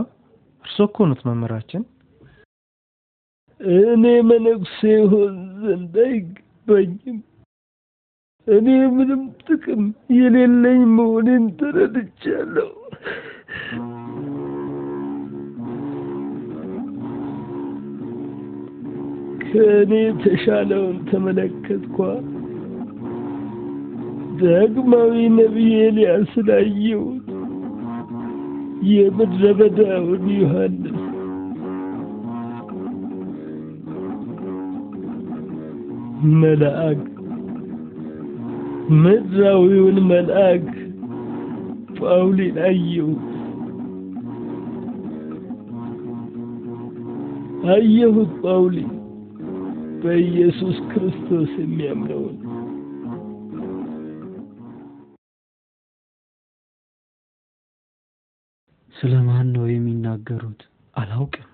እርሶ እኮ ኖት መምህራችን።
እኔ መነኩሴ ሆን ዘንድ አይገባኝም። እኔ ምንም ጥቅም የሌለኝ መሆኔን ተረድቻለሁ። ከእኔ የተሻለውን ተመለከትኳ። ዳግማዊ ነቢይ ኤልያስን አየሁት፣ የምድረ በዳውን ዮሐንስ። መልአክ፣ ምድራዊውን መልአክ ጳውሊን አየሁት። ጳውሊ በኢየሱስ ክርስቶስ የሚያምነውን።
ስለማን ነው የሚናገሩት?
አላውቅም፣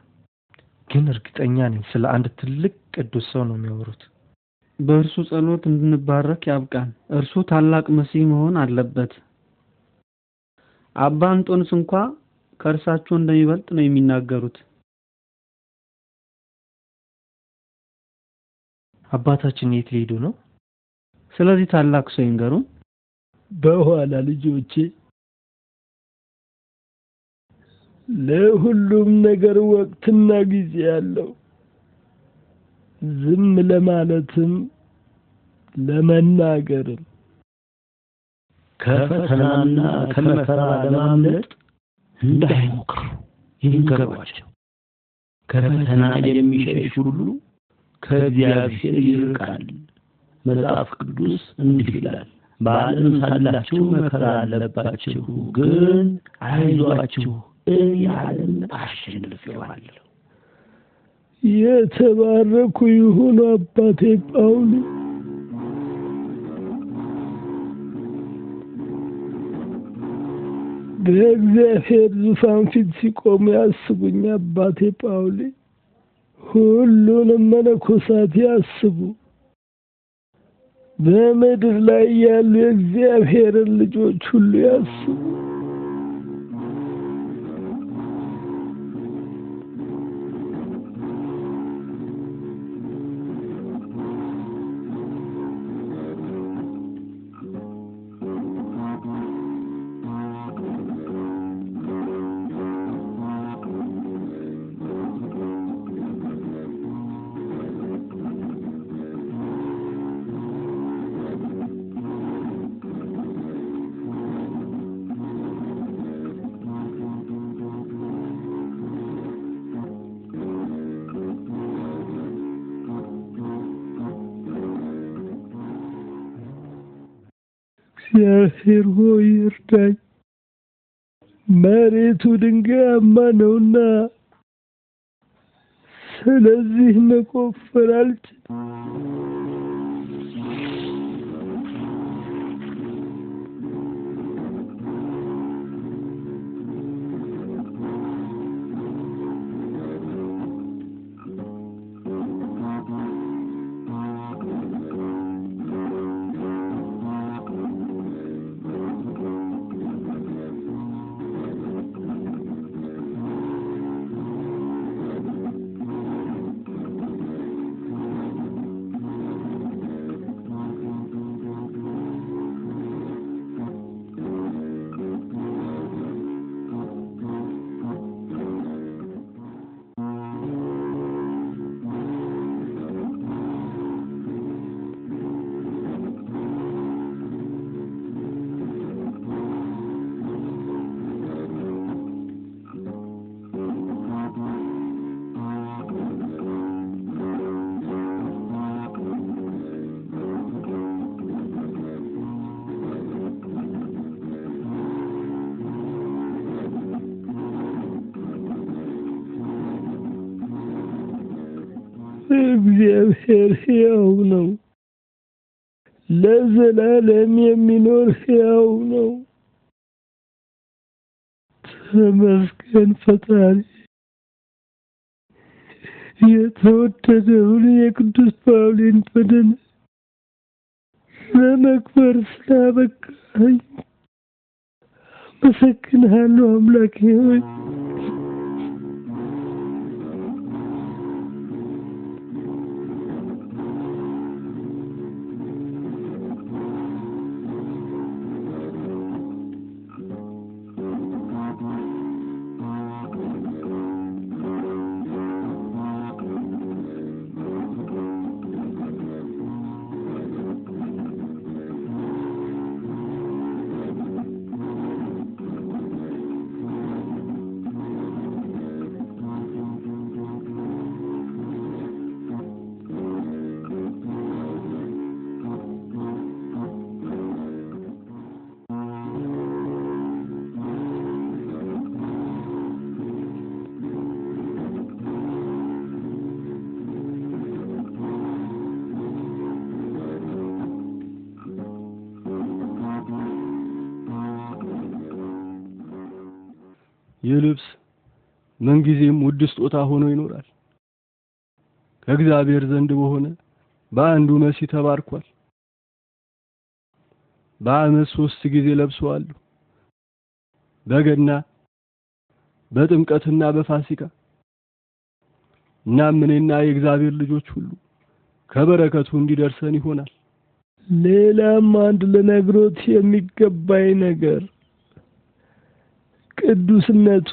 ግን እርግጠኛ ነኝ ስለ አንድ ትልቅ ቅዱስ ሰው ነው የሚያወሩት።
በእርሱ ጸሎት እንድንባረክ ያብቃን። እርሱ ታላቅ መሲህ መሆን አለበት። አባ እንጦንስ እንኳን ከእርሳቸው እንደሚበልጥ ነው የሚናገሩት።
አባታችን የት ሊሄዱ ነው?
ስለዚህ ታላቅ ሰው ይንገሩን።
በኋላ ልጆቼ፣ ለሁሉም ነገር ወቅትና ጊዜ አለው። ዝም ለማለትም ለመናገርም።
ከፈተናና ከመከራ ለማምለጥ እንዳይሞክሩ ይንገሯቸው። ከፈተና የሚሸሽ ሁሉ ከእግዚአብሔር ይርቃል። መጽሐፍ ቅዱስ እንዲህ ይላል፣ በዓለም ሳላችሁ መከራ አለባችሁ፣ ግን አይዟችሁ እኔ ዓለምን አሸንፌዋለሁ።
የተባረኩ ይሁኑ አባቴ ጳውሎስ። በእግዚአብሔር ዙፋን ፊት ሲቆሙ ያስቡኝ አባቴ ጳውሎስ። ሁሉንም መነኮሳት ያስቡ። በምድር ላይ ያሉ የእግዚአብሔርን ልጆች ሁሉ ያስቡ። እግዚአብሔር ሆይ እርዳኝ። መሬቱ ድንጋያማ ነውና ስለዚህ መቆፈር አልችልም። እግዚአብሔር ሕያው ነው፣ ለዘላለም የሚኖር ሕያው ነው። ተመስገን ፈጣሪ። የተወደደውን የቅዱስ ጳውሎስን በደል ለመክበር ስላበቃኝ አመሰግንሃለሁ አምላኬ ሆይ።
የልብስ ምንጊዜም ውድ ስጦታ ሆኖ ይኖራል። ከእግዚአብሔር ዘንድ በሆነ በአንዱ መሲህ ተባርኳል። በዓመት 3 ጊዜ ለብሰዋለሁ፣ በገና፣ በጥምቀትና በፋሲካ። እናም እኔና የእግዚአብሔር ልጆች ሁሉ ከበረከቱ እንዲደርሰን ይሆናል።
ሌላም አንድ ልነግሮት የሚገባኝ ነገር ቅዱስነቱ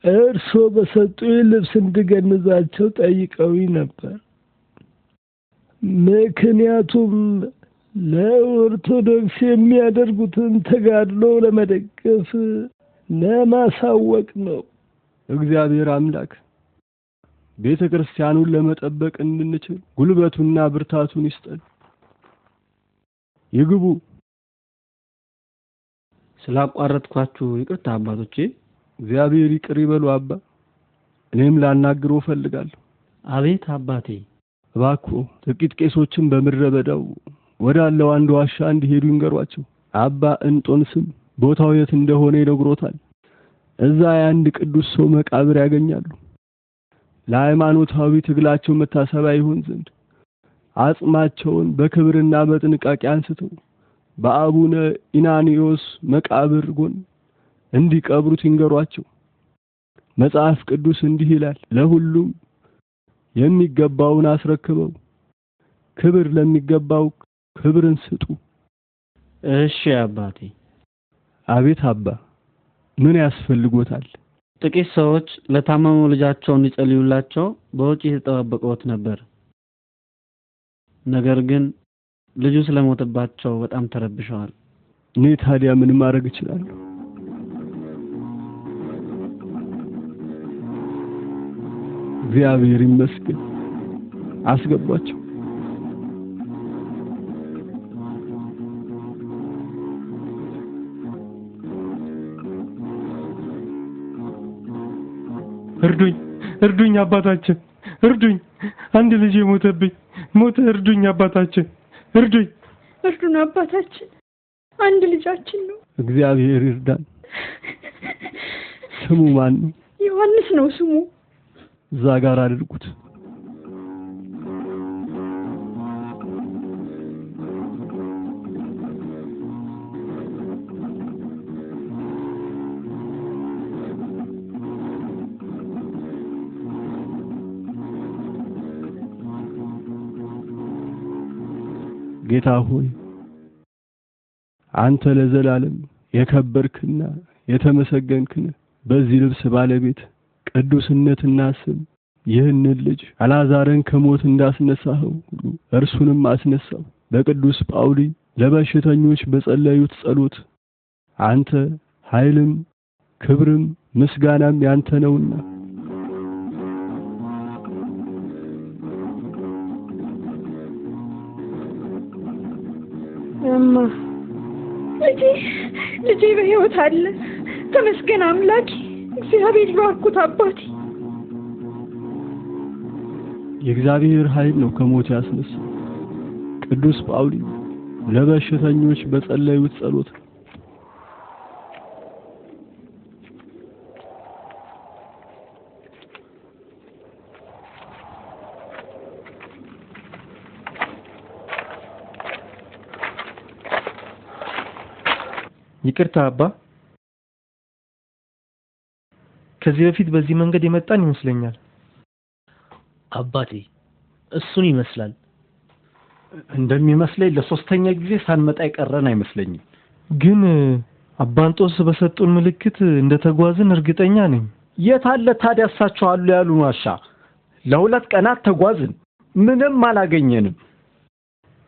እርሶ በሰጡኝ ልብስ እንድገንዛቸው ጠይቀውኝ ነበር። ምክንያቱም ለኦርቶዶክስ የሚያደርጉትን ተጋድሎ ለመደገፍ ለማሳወቅ ነው።
እግዚአብሔር አምላክ ቤተክርስቲያኑን ለመጠበቅ እንድንችል ጉልበቱና ብርታቱን ይስጠን። ይግቡ።
ስላቋረጥኳችሁ ይቅርታ አባቶቼ።
እግዚአብሔር ይቅር ይበሉ አባ። እኔም ላናግረው ፈልጋለሁ።
አቤት አባቴ።
እባክዎ ጥቂት ቄሶችን በምድረ በዳው ወዳለው አንድ ዋሻ እንዲሄዱ ይንገሯቸው። አባ እንጦንስም ቦታው የት እንደሆነ ይነግሮታል። እዛ የአንድ ቅዱስ ሰው መቃብር ያገኛሉ። ለሃይማኖታዊ ትግላቸው መታሰቢያ ይሆን ዘንድ አጽማቸውን በክብርና በጥንቃቄ አንስተው በአቡነ ኢናኒዮስ መቃብር ጎን እንዲቀብሩት ይንገሯቸው። መጽሐፍ ቅዱስ እንዲህ ይላል፣ ለሁሉም የሚገባውን አስረክበው ክብር ለሚገባው ክብርን ስጡ።
እሺ አባቴ።
አቤት አባ፣ ምን ያስፈልጎታል?
ጥቂት ሰዎች ለታመሙ ልጃቸውን ይጸልዩላቸው በውጪ ተጠባበቁት ነበር። ነገር ግን ልጁ ስለሞተባቸው በጣም ተረብሸዋል።
እኔ ታዲያ ምን ማድረግ እችላለሁ? እግዚአብሔር ይመስገን። አስገባቸው።
እርዱኝ አባታችን፣ እርዱኝ። አንድ ልጅ ሞተብኝ፣ ሞተ። እርዱኝ አባታችን፣ እርዱኝ።
እርዱን አባታችን፣ አንድ ልጃችን ነው።
እግዚአብሔር ይርዳን። ስሙ ማን ነው?
ዮሐንስ ነው ስሙ።
እዛ ጋር አድርጉት። ጌታ ሆይ አንተ ለዘላለም የከበርክና የተመሰገንክ ነህ። በዚህ ልብስ ባለቤት ቅዱስነትና ስም ይህንን ልጅ አልዓዛርን ከሞት እንዳስነሳኸው ሁሉ እርሱንም አስነሳው። በቅዱስ ጳውሊ ለበሽተኞች በጸለዩት ጸሎት አንተ ኃይልም ክብርም ምስጋናም ያንተ ነውና
እማ ልጄ በሕይወት አለ። ተመስገን አምላኬ። እግዚአብሔር ይባርኩት አባቴ።
የእግዚአብሔር ኃይል ነው ከሞት ያስነሳው። ቅዱስ ጳውሊ ለበሽተኞች በጸለዩት ጸሎት
ይቅርታ አባ፣ ከዚህ በፊት በዚህ መንገድ የመጣን ይመስለኛል።
አባቴ እሱን ይመስላል።
እንደሚመስለኝ ለሶስተኛ ጊዜ ሳንመጣ የቀረን አይመስለኝም።
ግን አባንጦስ በሰጡን ምልክት እንደተጓዝን እርግጠኛ ነኝ።
የት አለ ታዲያ እሳቸው አሉ ያሉን ዋሻ? ለሁለት ቀናት ተጓዝን፣ ምንም አላገኘንም።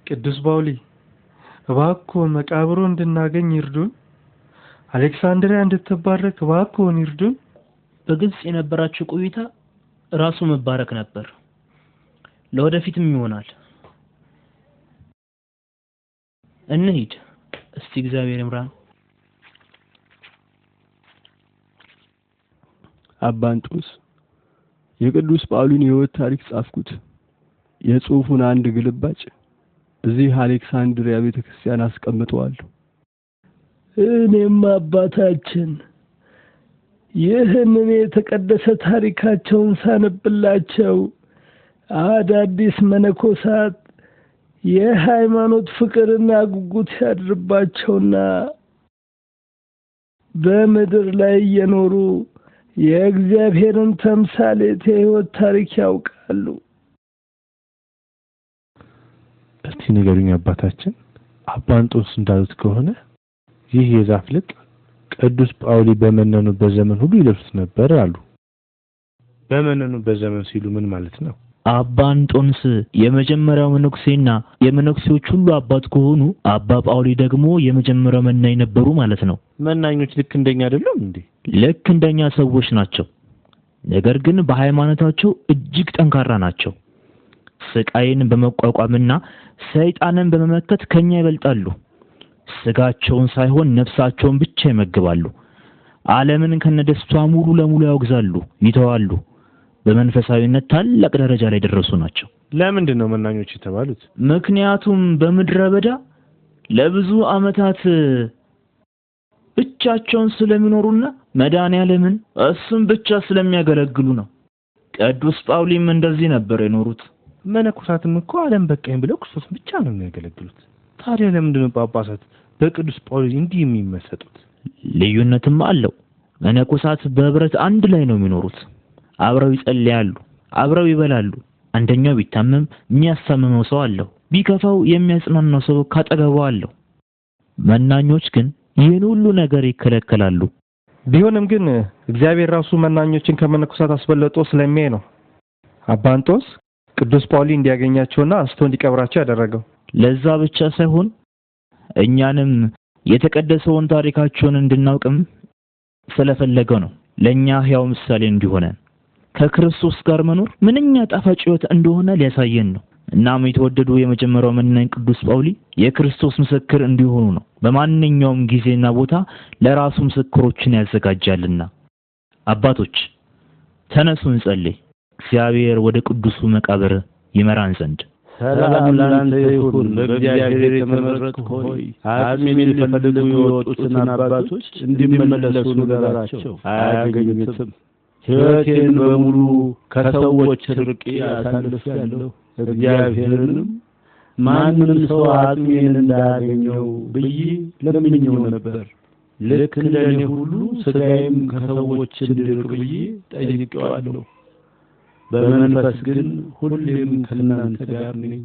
ቅዱስ ጳውሊ እባክዎን መቃብሩ እንድናገኝ ይርዱን። አሌክሳንድሪያ እንድትባረክ እባክዎን ይርዱን።
በግብጽ የነበራችሁ ቆይታ ራሱ መባረክ ነበር፣ ለወደፊትም ይሆናል። እንሂድ እስቲ፣ እግዚአብሔር ይምራን።
አባንጦስ የቅዱስ ጳውሊን የሕይወት ታሪክ ጻፍኩት። የጽሑፉን አንድ ግልባጭ እዚህ አሌክሳንድሪያ ቤተክርስቲያን አስቀምጠዋለሁ።
እኔም አባታችን ይህንን የተቀደሰ ታሪካቸውን ሳነብላቸው አዳዲስ መነኮሳት የሃይማኖት ፍቅርና ጉጉት ያድርባቸውና በምድር ላይ እየኖሩ የእግዚአብሔርን ተምሳሌት የሕይወት ታሪክ ያውቃሉ።
እስቲ ንገሩኝ አባታችን፣ አባንጦስ እንዳሉት ከሆነ ይህ የዛፍ ልቅ ቅዱስ ጳውሊ በመነኑበት ዘመን ሁሉ ይለብሱት ነበር አሉ። በመነኑበት ዘመን ሲሉ ምን ማለት ነው?
አባንጦንስ የመጀመሪያው መነኩሴና የመነኩሴዎች ሁሉ አባት ከሆኑ አባ ጳውሊ ደግሞ የመጀመሪያው መናኝ ነበሩ ማለት ነው።
መናኞች ልክ እንደኛ አይደሉም እንዴ?
ልክ እንደኛ ሰዎች ናቸው።
ነገር ግን በሃይማኖታቸው እጅግ ጠንካራ ናቸው። ስቃይን በመቋቋምና ሰይጣንን በመመከት ከኛ ይበልጣሉ። ስጋቸውን ሳይሆን ነፍሳቸውን ብቻ ይመግባሉ። ዓለምን ከነደስቷ ሙሉ ለሙሉ ያወግዛሉ፣ ይተዋሉ። በመንፈሳዊነት ታላቅ ደረጃ ላይ ደረሱ ናቸው።
ለምንድን ነው መናኞች የተባሉት?
ምክንያቱም በምድረ በዳ ለብዙ ዓመታት ብቻቸውን ስለሚኖሩና መድኃኔዓለምን እሱም ብቻ ስለሚያገለግሉ ነው። ቅዱስ ጳውሊም እንደዚህ ነበር የኖሩት።
መነኮሳትም እኮ ዓለም በቃኝ ብለው ክርስቶስን ብቻ ነው የሚያገለግሉት። ታዲያ ለምንድን ነው ጳጳሳት በቅዱስ ጳውሎስ እንዲህ የሚመሰጡት?
ልዩነትም አለው። መነኮሳት በህብረት አንድ ላይ ነው የሚኖሩት። አብረው ይጸልያሉ፣ አብረው ይበላሉ። አንደኛው ቢታመም የሚያሳምመው ሰው አለው፣ ቢከፋው የሚያጽናናው ሰው ካጠገቡ አለው። መናኞች ግን ይህን ሁሉ ነገር ይከለከላሉ።
ቢሆንም ግን እግዚአብሔር ራሱ መናኞችን ከመነኮሳት አስበልጦ ስለሚያይ ነው አባ እንጦንስ ቅዱስ ጳውሊ እንዲያገኛቸውና አንስቶ እንዲቀብራቸው ያደረገው።
ለዛ ብቻ ሳይሆን እኛንም የተቀደሰውን ታሪካቸውን እንድናውቅም ስለፈለገ ነው። ለኛ ሕያው ምሳሌ እንዲሆነን ከክርስቶስ ጋር መኖር ምንኛ ጣፋጭ ሕይወት እንደሆነ ሊያሳየን ነው። እናም የተወደዱ የመጀመሪያው መናኝ ቅዱስ ጳውሊ የክርስቶስ ምስክር እንዲሆኑ ነው። በማንኛውም ጊዜና ቦታ ለራሱ ምስክሮችን ያዘጋጃልና። አባቶች ተነሱ እንጸልይ፣ እግዚአብሔር ወደ ቅዱሱ መቃብር ይመራን ዘንድ።
ሰላም ላንተ ይሁን። በእግዚአብሔር የተመረጥክ ሆይ አጽሜን ሊፈልጉ የወጡትን አባቶች እንዲመለሱ ንገራቸው፣ አያገኙትም። ሕይወቴን በሙሉ ከሰዎች ርቄ አሳልፌአለሁ። እግዚአብሔርንም ማንም ሰው አጽሜን እንዳያገኘው ብዬ ለምኜው ነበር። ልክ እንደኔ ሁሉ ሥጋዬም ከሰዎች እንዲርቅ ብዬ ጠይቄዋለሁ። በመንፈስ ግን ሁሌም ከእናንተ ጋር ነኝ።